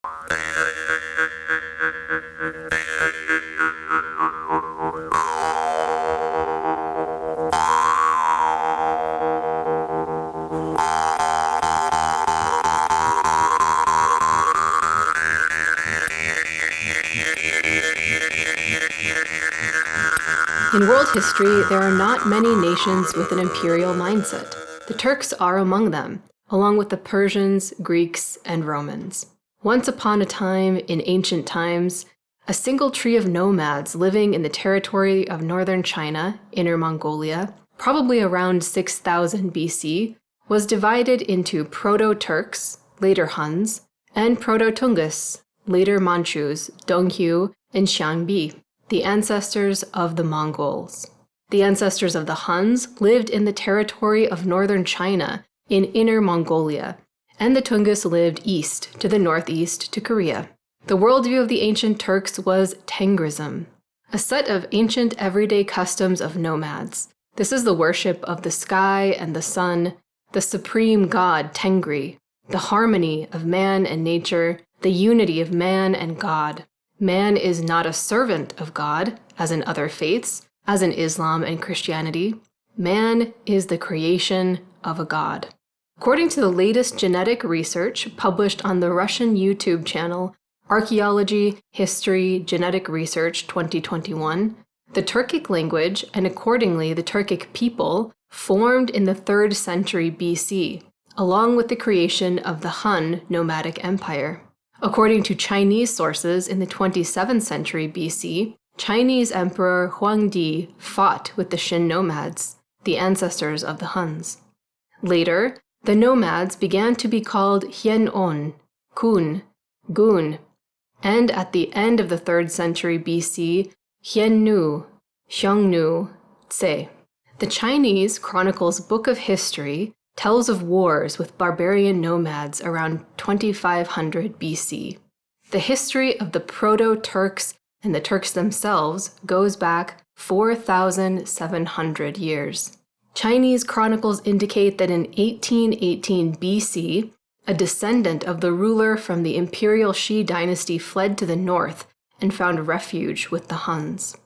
In world history, there are not many nations with an imperial mindset. The Turks are among them, along with the Persians, Greeks, and Romans. Once upon a time, in ancient times, a single tree of nomads living in the territory of northern China, Inner Mongolia, probably around 6000 BC, was divided into Proto-Turks, later Huns, and Proto-Tungus, later Manchus, Donghu, and Xiangbi, the ancestors of the Mongols. The ancestors of the Huns lived in the territory of northern China in Inner Mongolia, and the Tungus lived east to the northeast to Korea. The worldview of the ancient Turks was Tengrism, a set of ancient everyday customs of nomads. This is the worship of the sky and the sun, the supreme god Tengri, the harmony of man and nature, the unity of man and God. Man is not a servant of God, as in other faiths, as in Islam and Christianity. Man is the creation of a god. According to the latest genetic research published on the Russian YouTube channel Archaeology, History, Genetic Research 2021, the Turkic language, and accordingly the Turkic people, formed in the 3rd century BC, along with the creation of the Han nomadic empire. According to Chinese sources in the 27th century BC, Chinese Emperor Huangdi fought with the Shin nomads, the ancestors of the Huns. Later, the nomads began to be called Hienon, Kun, Gun, and at the end of the 3rd century BC, Hiennu, Xiongnu, Tse. The Chinese Chronicles Book of History tells of wars with barbarian nomads around 2500 BC. The history of the Proto-Turks and the Turks themselves goes back 4,700 years. Chinese chronicles indicate that in 1818 BC, a descendant of the ruler from the imperial Shi dynasty fled to the north and found refuge with the Huns.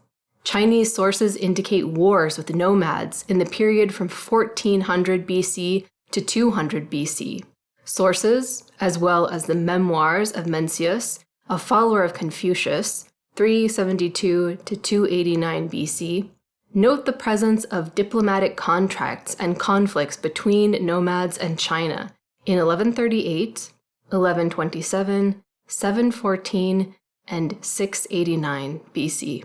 Chinese sources indicate wars with nomads in the period from 1400 BC to 200 BC. Sources, as well as the memoirs of Mencius, a follower of Confucius, 372 to 289 BC, note the presence of diplomatic contracts and conflicts between nomads and China in 1138, 1127, 714, and 689 BC.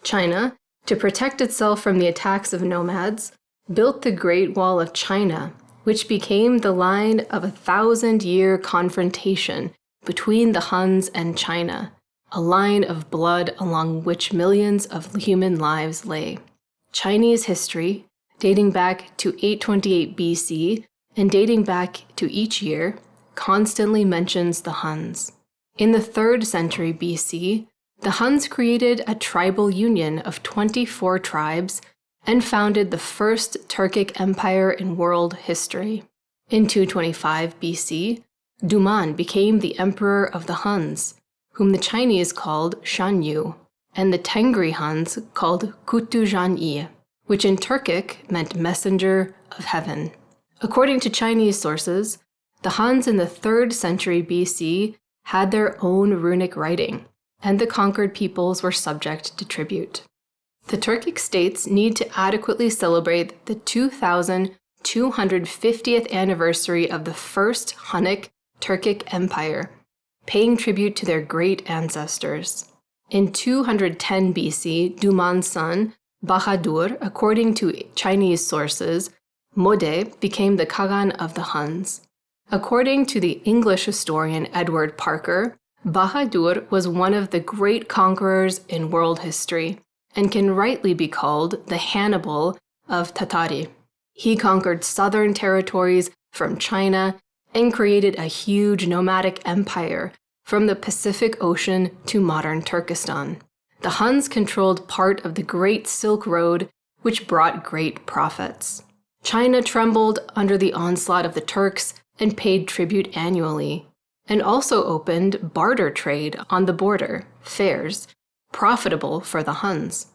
China, to protect itself from the attacks of nomads, built the Great Wall of China, which became the line of 1,000-year confrontation between the Huns and China, a line of blood along which millions of human lives lay. Chinese history, dating back to 828 BC and dating back to each year, constantly mentions the Huns. In the 3rd century BC, the Huns created a tribal union of 24 tribes and founded the first Turkic empire in world history. In 225 BC, Duman became the emperor of the Huns, whom the Chinese called Shanyu, and the Tengri Huns called Kutujan-i, which in Turkic meant messenger of heaven. According to Chinese sources, the Huns in the 3rd century BC had their own runic writing, and the conquered peoples were subject to tribute. The Turkic states need to adequately celebrate the 2,250th anniversary of the first Hunnic Turkic Empire, paying tribute to their great ancestors. In 210 BC, Duman's son, Bahadur, according to Chinese sources, Mode became the Khagan of the Huns. According to the English historian Edward Parker, Bahadur was one of the great conquerors in world history and can rightly be called the Hannibal of Tatari. He conquered southern territories from China and created a huge nomadic empire from the Pacific Ocean to modern Turkestan. The Huns controlled part of the Great Silk Road, which brought great profits. China trembled under the onslaught of the Turks and paid tribute annually. and also opened barter trade on the border, fairs, profitable for the Huns.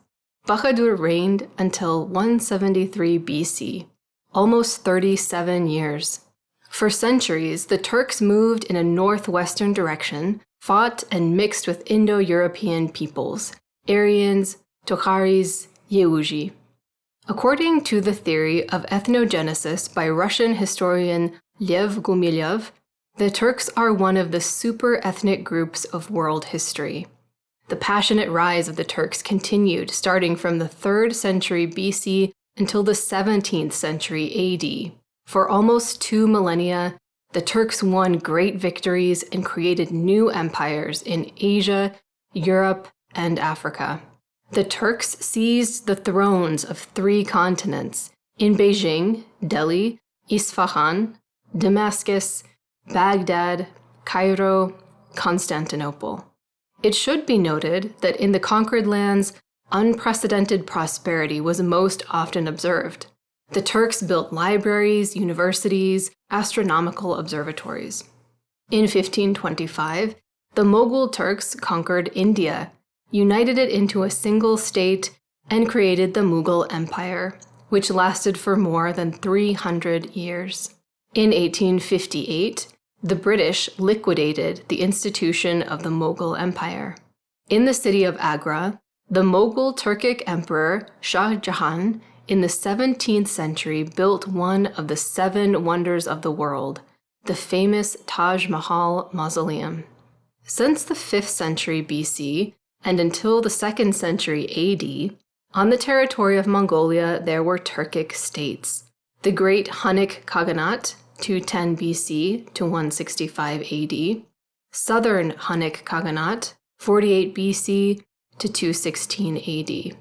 Bahadur reigned until 173 BC, almost 37 years. For centuries, the Turks moved in a northwestern direction, fought and mixed with Indo-European peoples, Aryans, Tokharis, Yeuji. According to the theory of ethnogenesis by Russian historian Lev Gumilev, the Turks are one of the super-ethnic groups of world history. The passionate rise of the Turks continued starting from the 3rd century BC until the 17th century AD. For almost 2 millennia, the Turks won great victories and created new empires in Asia, Europe, and Africa. The Turks seized the thrones of 3 continents in Beijing, Delhi, Isfahan, Damascus, Baghdad, Cairo, Constantinople. It should be noted that in the conquered lands, unprecedented prosperity was most often observed. The Turks built libraries, universities, astronomical observatories. In 1525, the Mughal Turks conquered India, united it into a single state, and created the Mughal Empire, which lasted for more than 300 years. In 1858, the British liquidated the institution of the Mughal Empire. In the city of Agra, the Mughal Turkic Emperor Shah Jahan in the 17th century built one of the 7 wonders of the world, the famous Taj Mahal Mausoleum. Since the 5th century BC and until the 2nd century AD, on the territory of Mongolia there were Turkic states. The Great Hunnic Khaganate, 210 BC to 165 AD, Southern Hunnic Khaganate, 48 BC to 216 AD.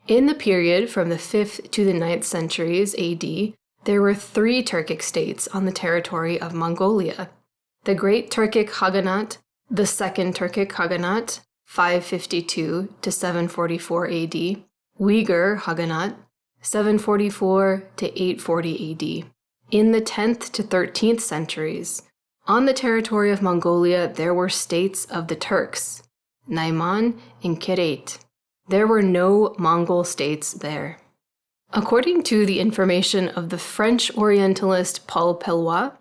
In the period from the 5th to the 9th centuries AD, there were 3 Turkic states on the territory of Mongolia: the Great Turkic Khaganate, the Second Turkic Khaganate, 552 to 744 AD, Uyghur Khaganate, 744 to 840 AD. In the 10th to 13th centuries, on the territory of Mongolia, there were states of the Turks, Naiman and Kirit. There were no Mongol states there. According to the information of the French Orientalist Paul Pellois,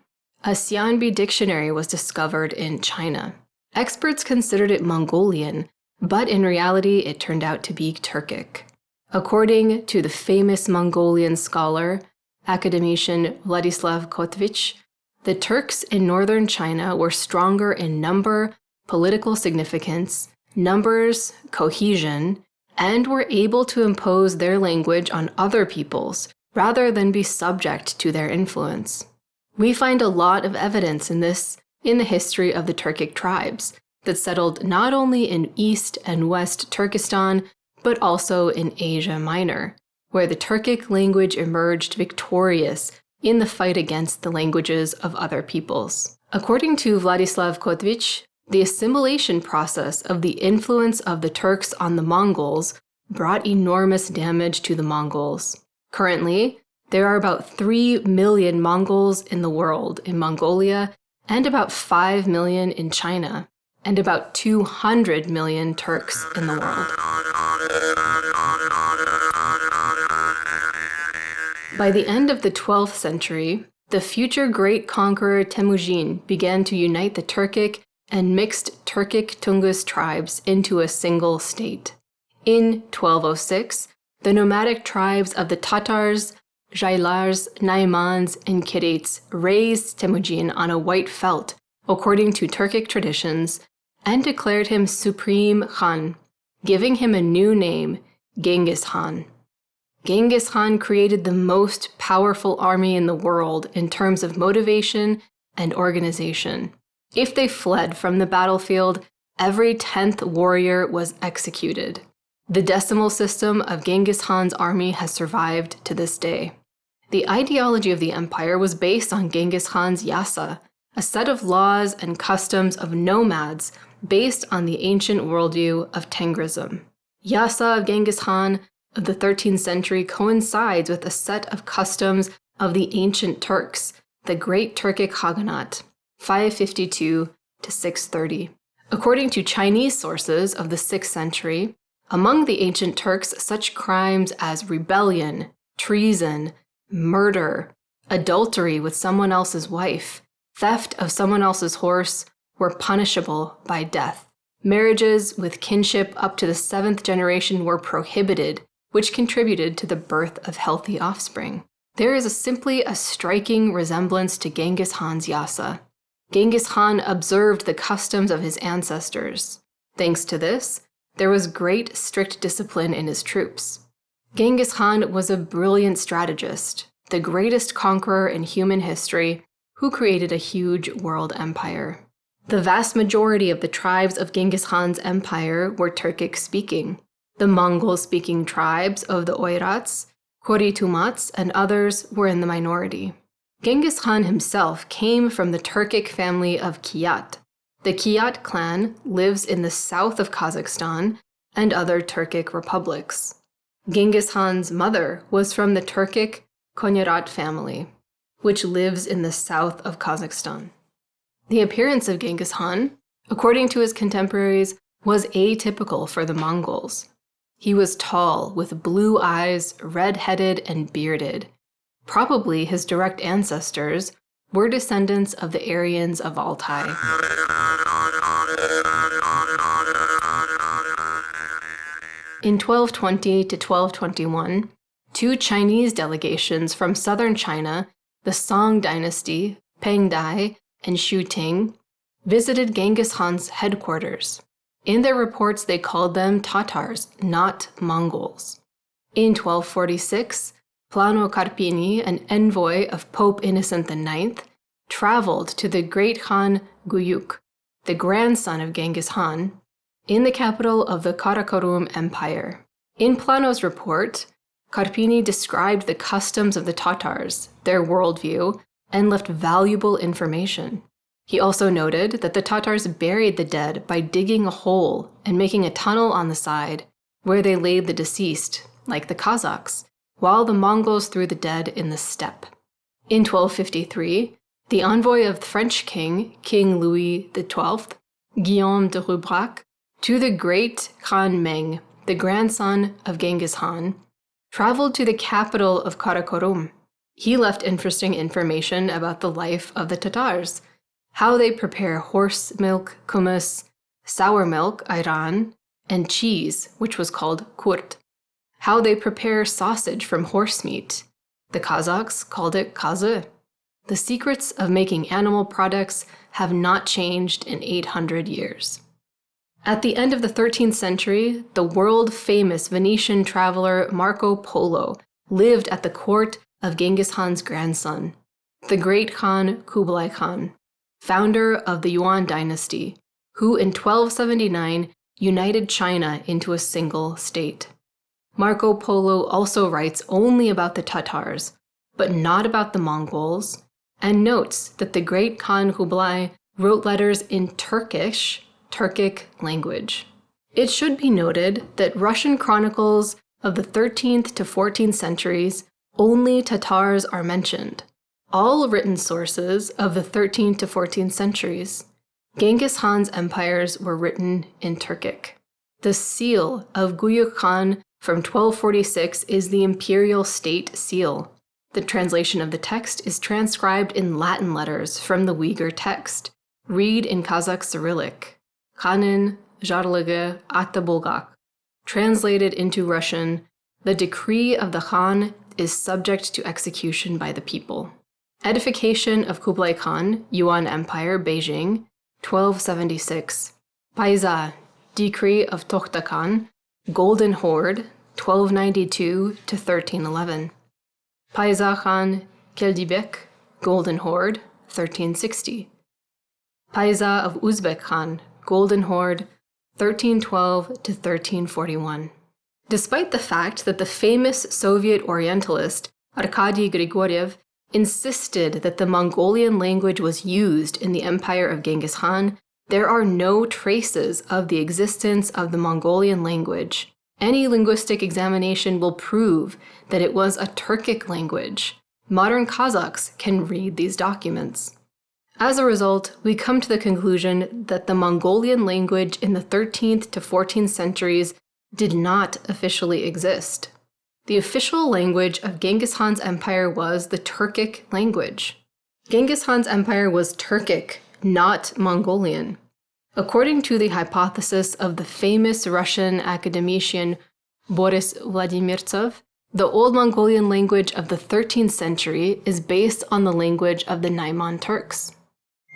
a Xianbi dictionary was discovered in China. Experts considered it Mongolian, but in reality it turned out to be Turkic. According to the famous Mongolian scholar, academician Vladislav Kotovich, the Turks in northern China were stronger in number, political significance, numbers, cohesion, and were able to impose their language on other peoples rather than be subject to their influence. We find a lot of evidence in this in the history of the Turkic tribes that settled not only in East and West Turkestan, but also in Asia Minor, where the Turkic language emerged victorious in the fight against the languages of other peoples. According to Vladislav Kotovich, the assimilation process of the influence of the Turks on the Mongols brought enormous damage to the Mongols. Currently, there are about 3 million Mongols in the world in Mongolia, and about 5 million in China, and about 200 million Turks in the world. By the end of the 12th century, the future great conqueror Temujin began to unite the Turkic and mixed Turkic Tungus tribes into a single state. In 1206, the nomadic tribes of the Tatars, Jailars, Naimans, and Kirits raised Temujin on a white felt, according to Turkic traditions, and declared him Supreme Khan, giving him a new name, Genghis Khan. Genghis Khan created the most powerful army in the world in terms of motivation and organization. If they fled from the battlefield, every 10th warrior was executed. The decimal system of Genghis Khan's army has survived to this day. The ideology of the empire was based on Genghis Khan's yasa, a set of laws and customs of nomads based on the ancient worldview of Tengrism. Yasa of Genghis Khan of the 13th century coincides with a set of customs of the ancient Turks, the Great Turkic Khaganate, 552 to 630. According to Chinese sources of the 6th century, among the ancient Turks, such crimes as rebellion, treason, murder, adultery with someone else's wife, theft of someone else's horse were punishable by death. Marriages with kinship up to the 7th generation were prohibited, which contributed to the birth of healthy offspring. There is simply a striking resemblance to Genghis Khan's Yasa. Genghis Khan observed the customs of his ancestors. Thanks to this, there was great strict discipline in his troops. Genghis Khan was a brilliant strategist, the greatest conqueror in human history, who created a huge world empire. The vast majority of the tribes of Genghis Khan's empire were Turkic-speaking. The Mongol-speaking tribes of the Oirats, Khoritumats, and others were in the minority. Genghis Khan himself came from the Turkic family of Kiyat. The Kiyat clan lives in the south of Kazakhstan and other Turkic republics. Genghis Khan's mother was from the Turkic Konyarat family, which lives in the south of Kazakhstan. The appearance of Genghis Khan, according to his contemporaries, was atypical for the Mongols. He was tall, with blue eyes, red-headed, and bearded. Probably his direct ancestors were descendants of the Aryans of Altai. In 1220 to 1221, 2 Chinese delegations from southern China, the Song dynasty, Peng Dai, and Xu Ting, visited Genghis Khan's headquarters. In their reports, they called them Tatars, not Mongols. In 1246, Plano Carpini, an envoy of Pope Innocent IX, traveled to the great Khan Guyuk, the grandson of Genghis Khan, in the capital of the Karakorum Empire. In Plano's report, Carpini described the customs of the Tatars, their worldview, and left valuable information. He also noted that the Tatars buried the dead by digging a hole and making a tunnel on the side, where they laid the deceased, like the Kazakhs, while the Mongols threw the dead in the steppe. In 1253, the envoy of the French king, King Louis XII, Guillaume de Rubrac, to the great Khan Meng, the grandson of Genghis Khan, traveled to the capital of Karakorum. He left interesting information about the life of the Tatars, how they prepare horse milk, kumis, sour milk, ayran, and cheese, which was called kurt, how they prepare sausage from horse meat. The Kazakhs called it kazı. The secrets of making animal products have not changed in 800 years. At the end of the 13th century, the world-famous Venetian traveler Marco Polo lived at the court of Genghis Khan's grandson, the great Khan Kublai Khan, founder of the Yuan dynasty, who in 1279 united China into a single state. Marco Polo also writes only about the Tatars, but not about the Mongols, and notes that the great Khan Kublai wrote letters in Turkic language. It should be noted that Russian chronicles of the 13th to 14th centuries, only Tatars are mentioned. All written sources of the 13th to 14th centuries, Genghis Khan's empires were written in Turkic. The seal of Guyuk Khan from 1246 is the imperial state seal. The translation of the text is transcribed in Latin letters from the Uyghur text. Read in Kazakh Cyrillic. Khanin Jarlige Atabulgak. Translated into Russian, the decree of the Khan is subject to execution by the people. Edification of Kublai Khan, Yuan Empire, Beijing, 1276. Paiza, Decree of Tokhta Khan, Golden Horde, 1292 to 1311. Paiza Khan, Keldibek, Golden Horde, 1360. Paiza of Uzbek Khan, Golden Horde, 1312 to 1341. Despite the fact that the famous Soviet Orientalist Arkady Grigoriev insisted that the Mongolian language was used in the empire of Genghis Khan, there are no traces of the existence of the Mongolian language. Any linguistic examination will prove that it was a Turkic language. Modern Kazakhs can read these documents. As a result, we come to the conclusion that the Mongolian language in the 13th to 14th centuries did not officially exist. The official language of Genghis Khan's empire was the Turkic language. Genghis Khan's empire was Turkic, not Mongolian. According to the hypothesis of the famous Russian academician Boris Vladimirtsov, the Old Mongolian language of the 13th century is based on the language of the Naiman Turks.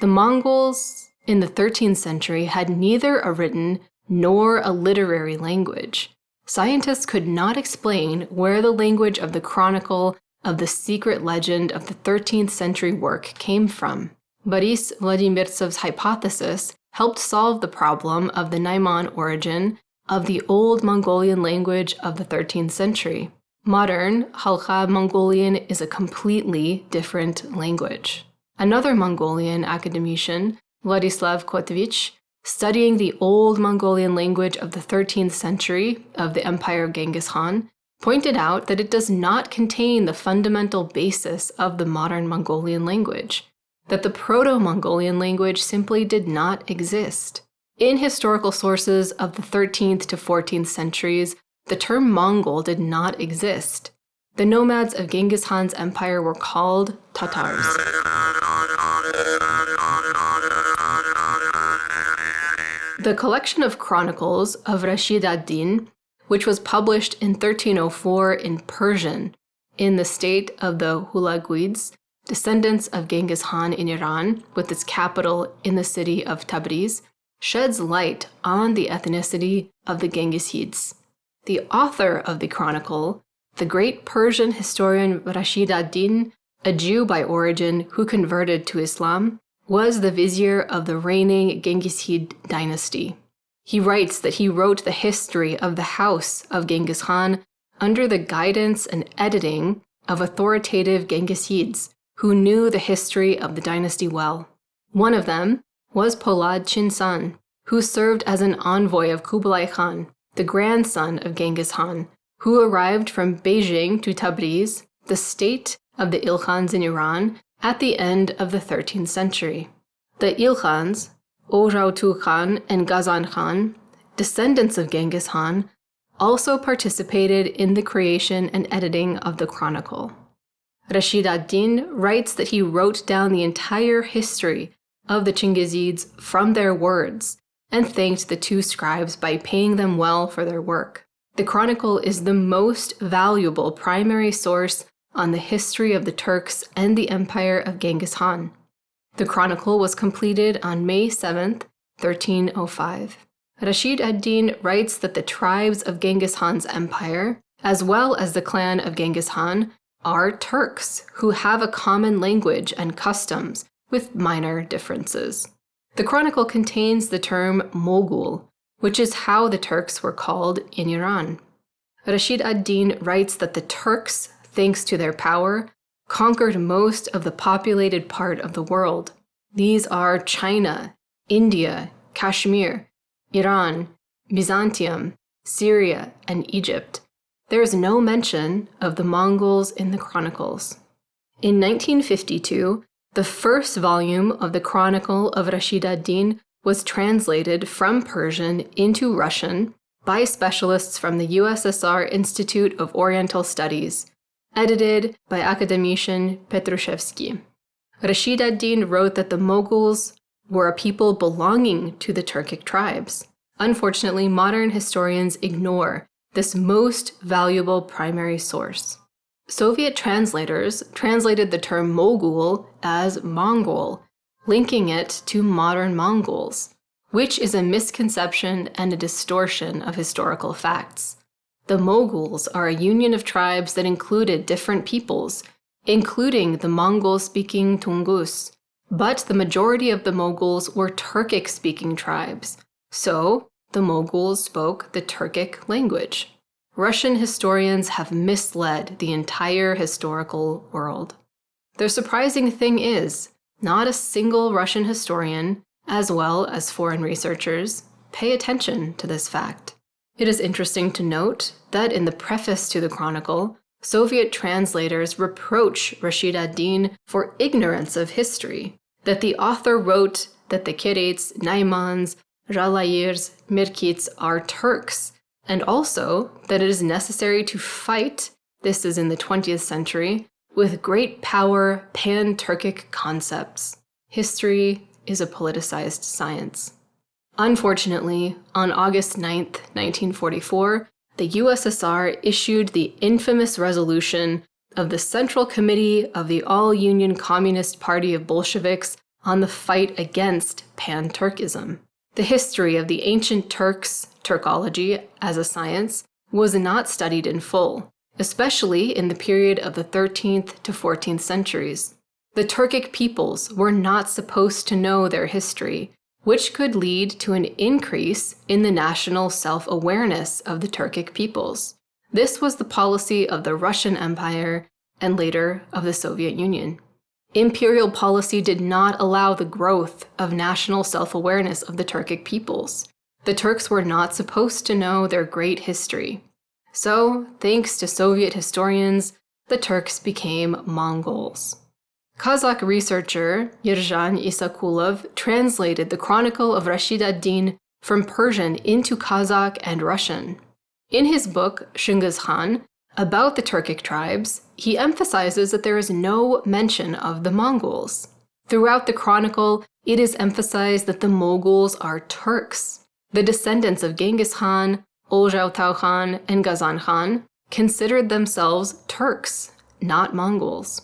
The Mongols in the 13th century had neither a written nor a literary language. Scientists could not explain where the language of the chronicle of the secret legend of the 13th century work came from. Boris Vladimirtsov's hypothesis helped solve the problem of the Naiman origin of the Old Mongolian language of the 13th century. Modern Khalkha Mongolian is a completely different language. Another Mongolian academician, Vladislav Kotovich, studying the Old Mongolian language of the 13th century of the empire of Genghis Khan, pointed out that it does not contain the fundamental basis of the modern Mongolian language, that the Proto-Mongolian language simply did not exist. In historical sources of the 13th to 14th centuries, the term Mongol did not exist. The nomads of Genghis Khan's empire were called Tatars. The collection of chronicles of Rashid ad-Din, which was published in 1304 in Persian in the state of the Hulaguids, descendants of Genghis Khan in Iran, with its capital in the city of Tabriz, sheds light on the ethnicity of the Genghisids. The author of the chronicle, the great Persian historian Rashid ad-Din, a Jew by origin who converted to Islam, was the vizier of the reigning Genghisid dynasty. He writes that he wrote the history of the house of Genghis Khan under the guidance and editing of authoritative Genghisids who knew the history of the dynasty well. One of them was Polad Chinsan, who served as an envoy of Kublai Khan, the grandson of Genghis Khan, who arrived from Beijing to Tabriz, the state of the Ilkhans in Iran, at the end of the 13th century. The Ilkhans, Ojautu Khan and Ghazan Khan, descendants of Genghis Khan, also participated in the creation and editing of the chronicle. Rashid ad-Din writes that he wrote down the entire history of the Chingizids from their words and thanked the two scribes by paying them well for their work. The chronicle is the most valuable primary source on the history of the Turks and the empire of Genghis Khan. The chronicle was completed on May 7, 1305. Rashid ad-Din writes that the tribes of Genghis Khan's empire, as well as the clan of Genghis Khan, are Turks who have a common language and customs with minor differences. The chronicle contains the term Mogul, which is how the Turks were called in Iran. Rashid ad-Din writes that the Turks, thanks to their power, conquered most of the populated part of the world. These are China, India, Kashmir, Iran, Byzantium, Syria, and Egypt. There is no mention of the Mongols in the chronicles. In 1952, the first volume of the Chronicle of Rashid ad-Din was translated from Persian into Russian by specialists from the USSR Institute of Oriental Studies, edited by academician Petrushevsky. Rashid ad-Din wrote that the Moguls were a people belonging to the Turkic tribes. Unfortunately, modern historians ignore this most valuable primary source. Soviet translators translated the term Mogul as Mongol, linking it to modern Mongols, which is a misconception and a distortion of historical facts. The Moguls are a union of tribes that included different peoples, including the Mongol-speaking Tungus, but the majority of the Moguls were Turkic-speaking tribes, so the Moguls spoke the Turkic language. Russian historians have misled the entire historical world. The surprising thing is, not a single Russian historian, as well as foreign researchers, pay attention to this fact. It is interesting to note that in the preface to the chronicle, Soviet translators reproach Rashid ad-Din for ignorance of history. that the author wrote that the Kirates, Naimans, Jalayirs, Mirkits are Turks, and also that it is necessary to fight, this is in the 20th century, with great power pan-Turkic concepts. History is a politicized science. Unfortunately, on August 9th, 1944, the USSR issued the infamous resolution of the Central Committee of the All-Union Communist Party of Bolsheviks on the fight against pan-Turkism. The history of the ancient Turks, Turkology, as a science, was not studied in full, especially in the period of the 13th to 14th centuries. The Turkic peoples were not supposed to know their history, which could lead to an increase in the national self-awareness of the Turkic peoples. This was the policy of the Russian Empire and later of the Soviet Union. Imperial policy did not allow the growth of national self-awareness of the Turkic peoples. The Turks were not supposed to know their great history. So, thanks to Soviet historians, the Turks became Mongols. Kazakh researcher Yerjan Isakulov translated the Chronicle of Rashid ad-Din from Persian into Kazakh and Russian. In his book, Genghis Khan, about the Turkic tribes, he emphasizes that there is no mention of the Mongols. Throughout the chronicle, it is emphasized that the Mongols are Turks. The descendants of Genghis Khan, Oljau Khan, and Ghazan Khan considered themselves Turks, not Mongols.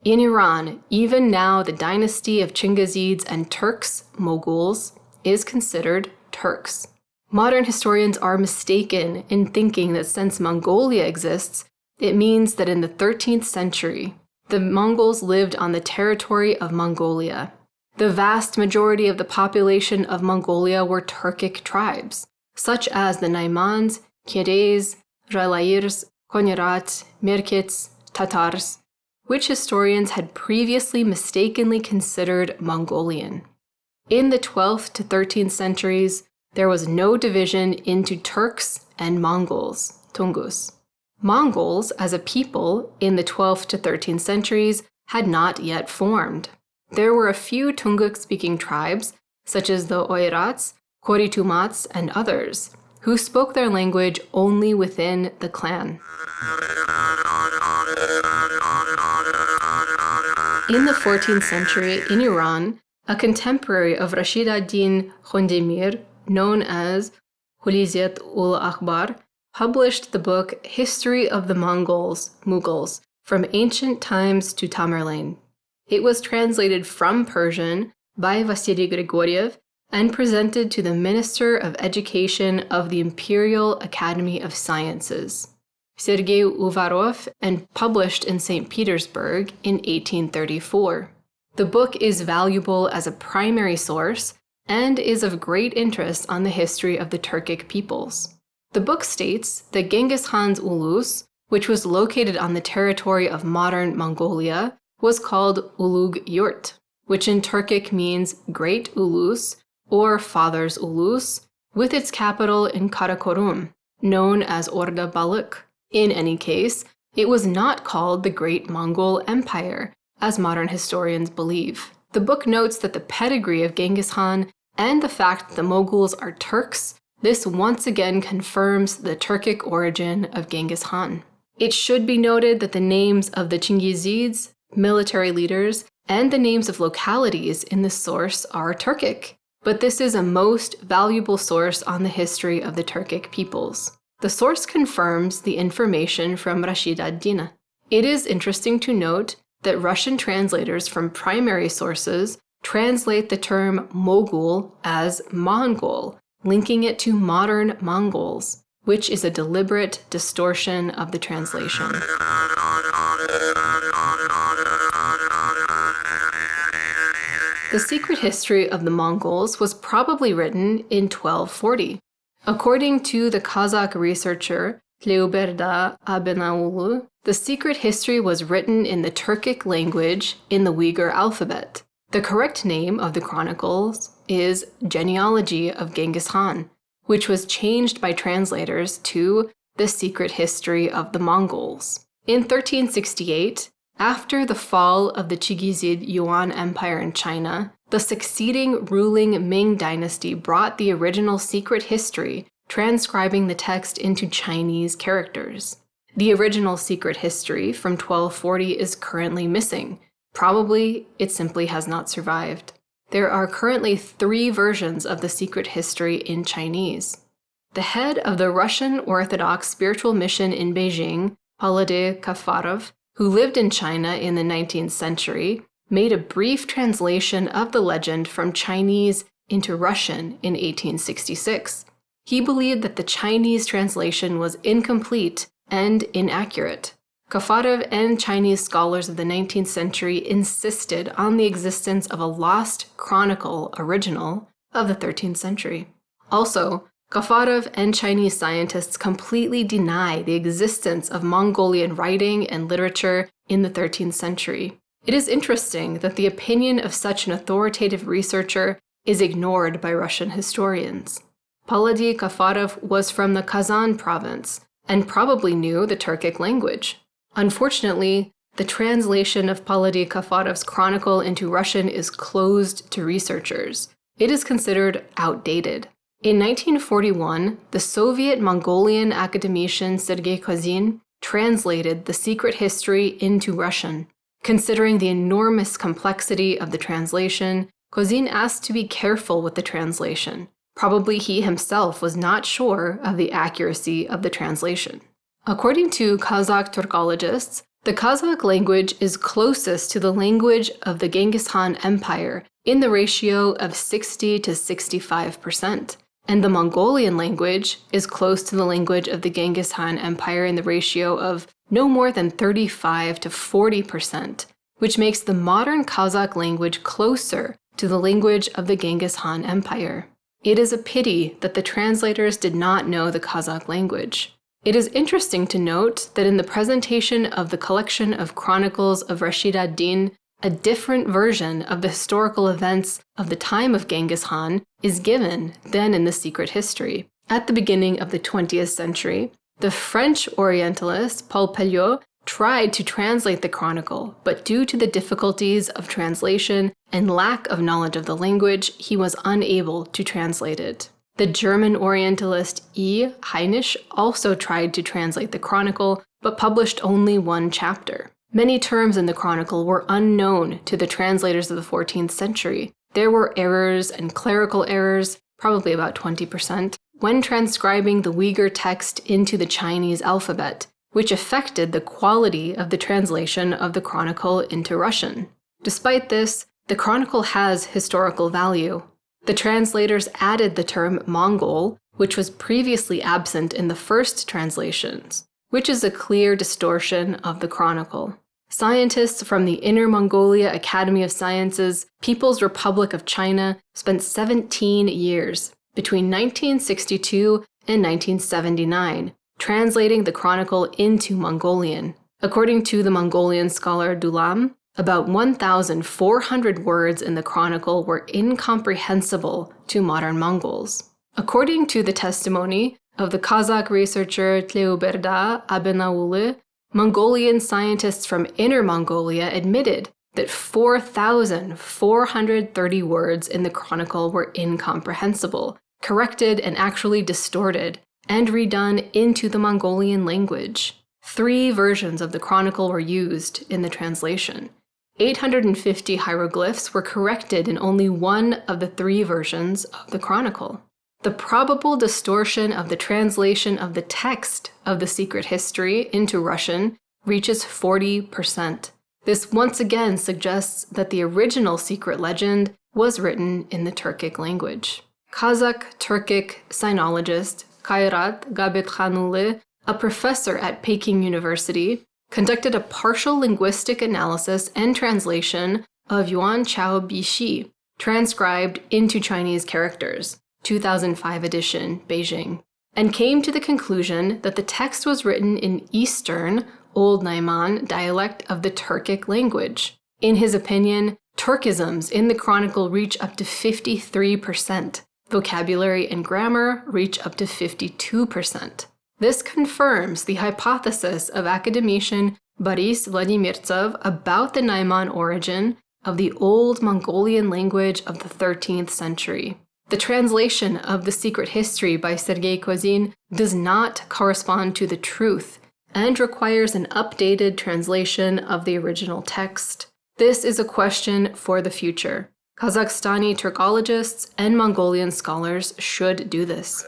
In Iran, even now the dynasty of Chingizids and Turks, Moguls, is considered Turks. Modern historians are mistaken in thinking that since Mongolia exists, it means that in the 13th century, the Mongols lived on the territory of Mongolia. The vast majority of the population of Mongolia were Turkic tribes, such as the Naimans, Kirates, Jalayirs, Konyarat, Mirkits, Tatars, which historians had previously mistakenly considered Mongolian. In the 12th to 13th centuries, there was no division into Turks and Mongols, Tungus. Mongols, as a people, in the 12th to 13th centuries, had not yet formed. There were a few Tunguc-speaking tribes, such as the Oirats, Koritumats, and others, who spoke their language only within the clan. In the 14th century, in Iran, a contemporary of Rashid ad-Din Khondemir, known as Huliziyat ul-Akhbar, published the book History of the Mongols, Mughals, from Ancient Times to Tamerlane. It was translated from Persian by Vasily Grigoriev and presented to the Minister of Education of the Imperial Academy of Sciences, Sergei Uvarov, and published in St. Petersburg in 1834. The book is valuable as a primary source and is of great interest on the history of the Turkic peoples. The book states that Genghis Khan's ulus, which was located on the territory of modern Mongolia, was called Ulug Yurt, which in Turkic means Great Ulus or Father's Ulus, with its capital in Karakorum, known as Orda Balık. In any case, it was not called the Great Mongol Empire, as modern historians believe. The book notes that the pedigree of Genghis Khan and the fact that the Moguls are Turks, this once again confirms the Turkic origin of Genghis Khan. It should be noted that the names of the Chingizids, military leaders, and the names of localities in the source are Turkic, but this is a most valuable source on the history of the Turkic peoples. The source confirms the information from Rashid ad-Din. It is interesting to note that Russian translators from primary sources translate the term Mogul as Mongol, linking it to modern Mongols, which is a deliberate distortion of the translation. The secret history of the Mongols was probably written in 1240. According to the Kazakh researcher Tleuberda Abenaoğlu, the secret history was written in the Turkic language in the Uyghur alphabet. The correct name of the chronicles is Genealogy of Genghis Khan, which was changed by translators to The Secret History of the Mongols. In 1368, After the fall of the Qigizid Yuan Empire in China, the succeeding ruling Ming dynasty brought the original secret history, transcribing the text into Chinese characters. The original secret history from 1240 is currently missing. Probably it simply has not survived. There are currently 3 versions of the secret history in Chinese. The head of the Russian Orthodox spiritual mission in Beijing, Polygon Kafarov, who lived in China in the 19th century, made a brief translation of the legend from Chinese into Russian in 1866. He believed that the Chinese translation was incomplete and inaccurate. Kafarov and Chinese scholars of the 19th century insisted on the existence of a lost chronicle original of the 13th century. Also, Kafarov and Chinese scientists completely deny the existence of Mongolian writing and literature in the 13th century. It is interesting that the opinion of such an authoritative researcher is ignored by Russian historians. Polygon Kafarov was from the Kazan province and probably knew the Turkic language. Unfortunately, the translation of Polygon Kafarov's chronicle into Russian is closed to researchers. It is considered outdated. In 1941, the Soviet Mongolian academician Sergei Kozin translated the secret history into Russian. Considering the enormous complexity of the translation, Kozin asked to be careful with the translation. Probably he himself was not sure of the accuracy of the translation. According to Kazakh Turkologists, the Kazakh language is closest to the language of the Genghis Khan Empire in the ratio of 60 to 65%, and the Mongolian language is close to the language of the Genghis Khan Empire in the ratio of no more than 35 to 40%, which makes the modern Kazakh language closer to the language of the Genghis Khan Empire. It is a pity that the translators did not know the Kazakh language. It is interesting to note that in the presentation of the collection of chronicles of Rashid ad-Din, a different version of the historical events of the time of Genghis Khan is given than in the secret history. At the beginning of the 20th century, the French Orientalist Paul Pelliot tried to translate the chronicle, but due to the difficulties of translation and lack of knowledge of the language, he was unable to translate it. The German Orientalist E. Heinisch also tried to translate the chronicle, but published only 1 chapter. Many terms in the chronicle were unknown to the translators of the 14th century. There were errors and clerical errors, probably about 20%, when transcribing the Uyghur text into the Chinese alphabet, which affected the quality of the translation of the chronicle into Russian. Despite this, the chronicle has historical value. The translators added the term Mongol, which was previously absent in the first translations, which is a clear distortion of the chronicle. Scientists from the Inner Mongolia Academy of Sciences, People's Republic of China, spent 17 years, between 1962 and 1979, translating the chronicle into Mongolian. According to the Mongolian scholar Dulam, about 1,400 words in the chronicle were incomprehensible to modern Mongols. According to the testimony of the Kazakh researcher Tleuberda Abenaulu, Mongolian scientists from Inner Mongolia admitted that 4,430 words in the chronicle were incomprehensible, corrected and actually distorted, and redone into the Mongolian language. 3 versions of the chronicle were used in the translation. 850 hieroglyphs were corrected in only 1 of the 3 versions of the chronicle. The probable distortion of the translation of the text of the secret history into Russian reaches 40%. This once again suggests that the original secret legend was written in the Turkic language. Kazakh Turkic sinologist Kairat Gabetxhanulu, a professor at Peking University, conducted a partial linguistic analysis and translation of Yuan Chao Bishi, transcribed into Chinese characters, 2005 edition, Beijing, and came to the conclusion that the text was written in Eastern, Old Naiman dialect of the Turkic language. In his opinion, Turkisms in the chronicle reach up to 53%. Vocabulary and grammar reach up to 52%. This confirms the hypothesis of academician Boris Vladimirtsev about the Naiman origin of the Old Mongolian language of the 13th century. The translation of The Secret History by Sergei Kozin does not correspond to the truth and requires an updated translation of the original text. This is a question for the future. Kazakhstani Turkologists and Mongolian scholars should do this.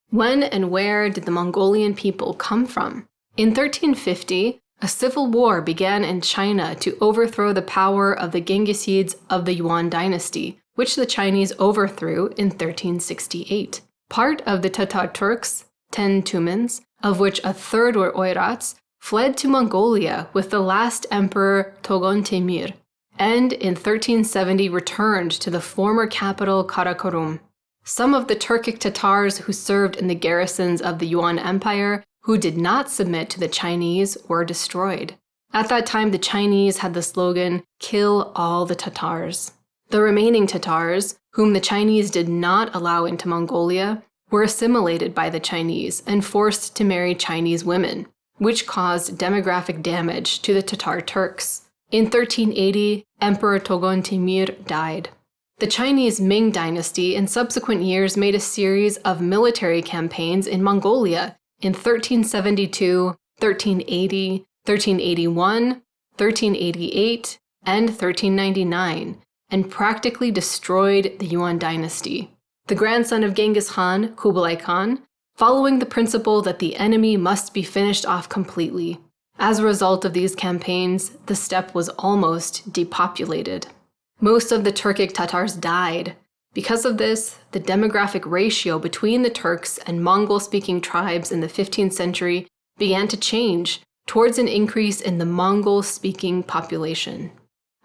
When and where did the Mongolian people come from? In 1350, a civil war began in China to overthrow the power of the Genghisids of the Yuan dynasty, which the Chinese overthrew in 1368. Part of the Tatar Turks, 10 Tumans, of which a third were Oirats, fled to Mongolia with the last emperor Togon Temür, and in 1370 returned to the former capital Karakorum. Some of the Turkic Tatars who served in the garrisons of the Yuan Empire who did not submit to the Chinese were destroyed. At that time, the Chinese had the slogan, "Kill all the Tatars." The remaining Tatars, whom the Chinese did not allow into Mongolia, were assimilated by the Chinese and forced to marry Chinese women, which caused demographic damage to the Tatar Turks. In 1380, Emperor Togon Temür died. The Chinese Ming dynasty in subsequent years made a series of military campaigns in Mongolia in 1372, 1380, 1381, 1388, and 1399, and practically destroyed the Yuan dynasty. The grandson of Genghis Khan, Kublai Khan, following the principle that the enemy must be finished off completely. As a result of these campaigns, the steppe was almost depopulated. Most of the Turkic Tatars died. Because of this, the demographic ratio between the Turks and Mongol-speaking tribes in the 15th century began to change towards an increase in the Mongol-speaking population.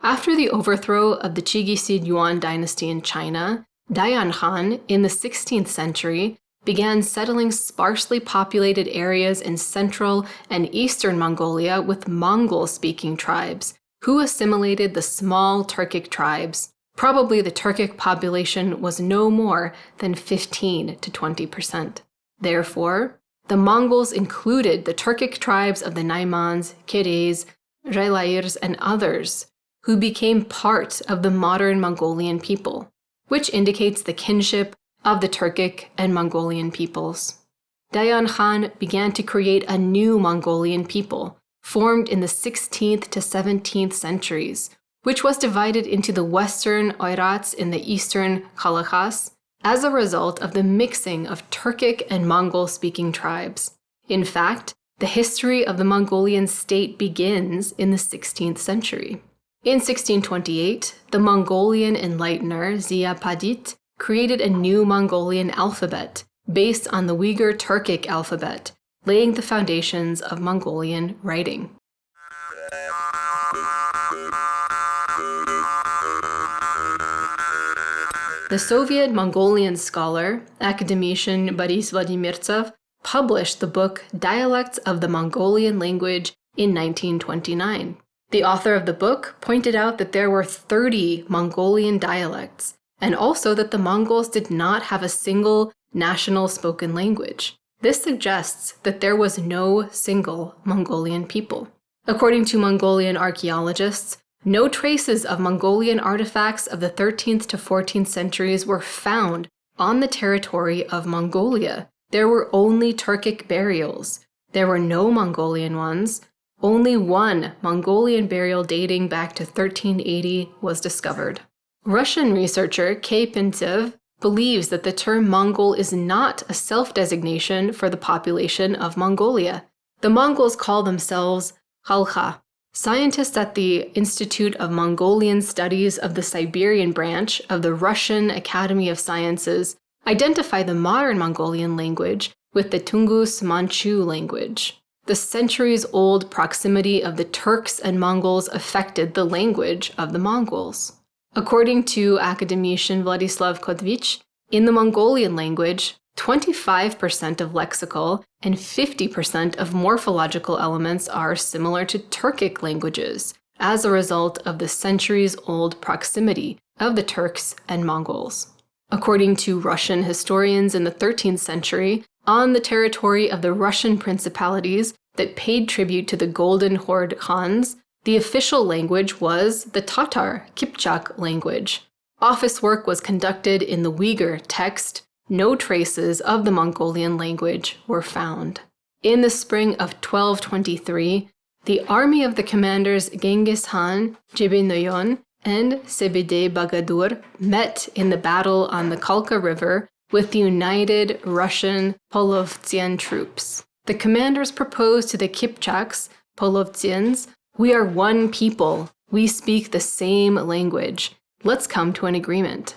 After the overthrow of the Chigisid Yuan dynasty in China, Dayan Khan, in the 16th century, began settling sparsely populated areas in central and eastern Mongolia with Mongol-speaking tribes, who assimilated the small Turkic tribes. Probably the Turkic population was no more than 15 to 20%. Therefore, the Mongols included the Turkic tribes of the Naimans, Keres, Relairs, and others, who became part of the modern Mongolian people, which indicates the kinship of the Turkic and Mongolian peoples. Dayan Khan began to create a new Mongolian people, formed in the 16th to 17th centuries, which was divided into the western Oirats and the eastern Khalachas as a result of the mixing of Turkic and Mongol-speaking tribes. In fact, the history of the Mongolian state begins in the 16th century. In 1628, the Mongolian enlightener Zia Padit created a new Mongolian alphabet based on the Uyghur Turkic alphabet, laying the foundations of Mongolian writing. The Soviet Mongolian scholar, academician Boris Vladimirtsev, published the book Dialects of the Mongolian Language in 1929. The author of the book pointed out that there were 30 Mongolian dialects, and also that the Mongols did not have a single national spoken language. This suggests that there was no single Mongolian people. According to Mongolian archaeologists, no traces of Mongolian artifacts of the 13th to 14th centuries were found on the territory of Mongolia. There were only Turkic burials. There were no Mongolian ones. Only one Mongolian burial dating back to 1380 was discovered. Russian researcher K. Pintsev believes that the term Mongol is not a self-designation for the population of Mongolia. The Mongols call themselves Khalkha. Scientists at the Institute of Mongolian Studies of the Siberian branch of the Russian Academy of Sciences identify the modern Mongolian language with the Tungus Manchu language. The centuries-old proximity of the Turks and Mongols affected the language of the Mongols. According to academician Vladislav Kotvich, in the Mongolian language, 25% of lexical and 50% of morphological elements are similar to Turkic languages as a result of the centuries-old proximity of the Turks and Mongols. According to Russian historians in the 13th century, on the territory of the Russian principalities that paid tribute to the Golden Horde Khans, the official language was the Tatar Kipchak language. Office work was conducted in the Uyghur text. No traces of the Mongolian language were found. In the spring of 1223, the army of the commanders Genghis Khan, Jebenoyon, and Sebede Bagadur met in the battle on the Kalka River with the united Russian Polovtsian troops. The commanders proposed to the Kipchaks, Polovtsians, "We are one people. We speak the same language. Let's come to an agreement."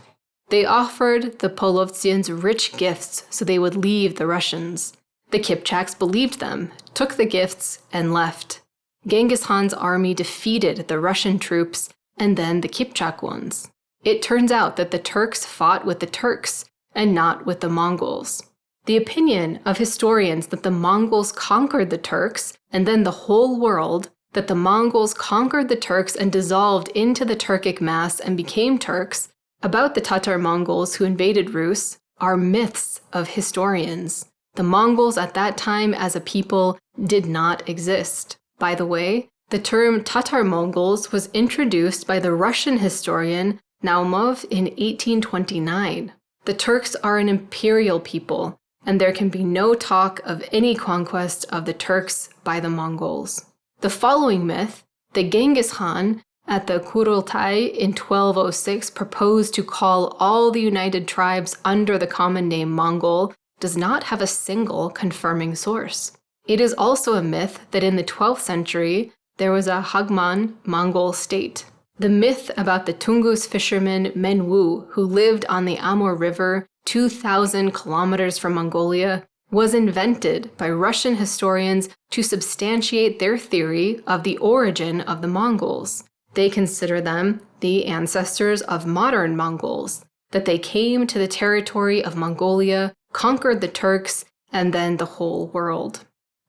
They offered the Polovtsians rich gifts so they would leave the Russians. The Kipchaks believed them, took the gifts, and left. Genghis Khan's army defeated the Russian troops and then the Kipchak ones. It turns out that the Turks fought with the Turks and not with the Mongols. The opinion of historians that the Mongols conquered the Turks and then the whole world, that the Mongols conquered the Turks and dissolved into the Turkic mass and became Turks, about the Tatar Mongols who invaded Rus, are myths of historians. The Mongols at that time as a people did not exist. By the way, the term Tatar Mongols was introduced by the Russian historian Naumov in 1829. The Turks are an imperial people, and there can be no talk of any conquest of the Turks by the Mongols. The following myth, that Genghis Khan at the Kurultai in 1206 proposed to call all the united tribes under the common name Mongol, does not have a single confirming source. It is also a myth that in the 12th century, there was a Hagman Mongol state. The myth about the Tungus fisherman Menwu, who lived on the Amur River 2,000 kilometers from Mongolia, was invented by Russian historians to substantiate their theory of the origin of the Mongols. They consider them the ancestors of modern Mongols, that they came to the territory of Mongolia, conquered the Turks, and then the whole world.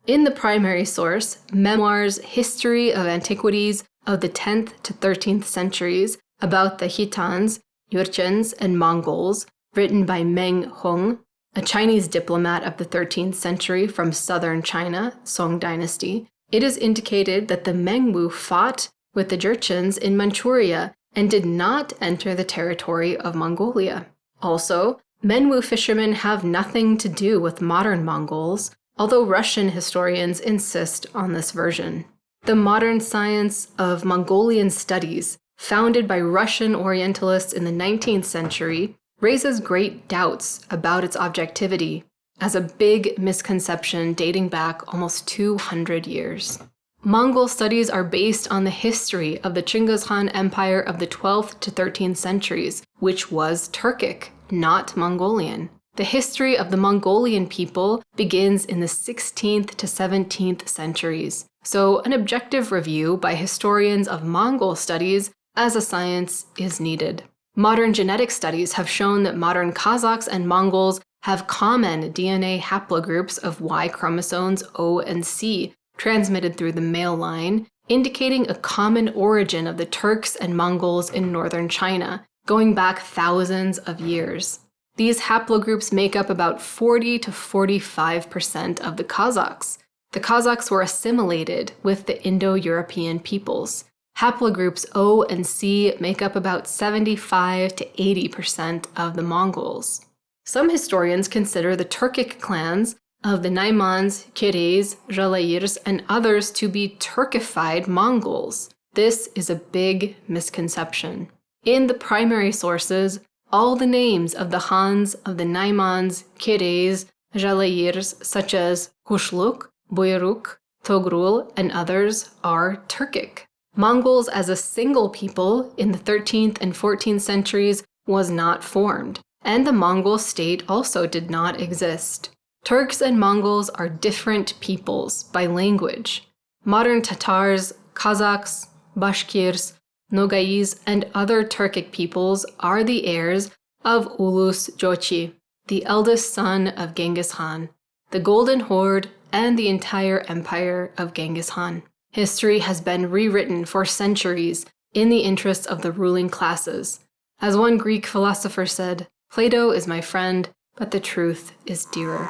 In the primary source, Memoirs, History of Antiquities of the 10th to 13th centuries, about the Khitans, Jurchens, and Mongols, written by Meng Hong, a Chinese diplomat of the 13th century from southern China, Song dynasty, it is indicated that the Mengwu fought with the Jurchens in Manchuria and did not enter the territory of Mongolia. Also, Menwu fishermen have nothing to do with modern Mongols, although Russian historians insist on this version. The modern science of Mongolian studies, founded by Russian Orientalists in the 19th century, raises great doubts about its objectivity, as a big misconception dating back almost 200 years. Mongol studies are based on the history of the Genghis Khan Empire of the 12th to 13th centuries, which was Turkic, not Mongolian. The history of the Mongolian people begins in the 16th to 17th centuries, so an objective review by historians of Mongol studies as a science is needed. Modern genetic studies have shown that modern Kazakhs and Mongols have common DNA haplogroups of Y chromosomes O and C, transmitted through the male line, indicating a common origin of the Turks and Mongols in northern China, going back thousands of years. These haplogroups make up about 40 to 45% of the Kazakhs. The Kazakhs were assimilated with the Indo-European peoples. Haplogroups O and C make up about 75 to 80% of the Mongols. Some historians consider the Turkic clans of the Naimans, Kirays, Jalayirs, and others to be Turkified Mongols. This is a big misconception. In the primary sources, all the names of the Khans of the Naimans, Kirays, Jalayirs, such as Kushluk, Buyruk, Togrul, and others, are Turkic. Mongols as a single people in the 13th and 14th centuries was not formed, and the Mongol state also did not exist. Turks and Mongols are different peoples by language. Modern Tatars, Kazakhs, Bashkirs, Nogais, and other Turkic peoples are the heirs of Ulus Jochi, the eldest son of Genghis Khan, the Golden Horde, and the entire empire of Genghis Khan. History has been rewritten for centuries in the interests of the ruling classes. As one Greek philosopher said, Plato is my friend, but the truth is dearer.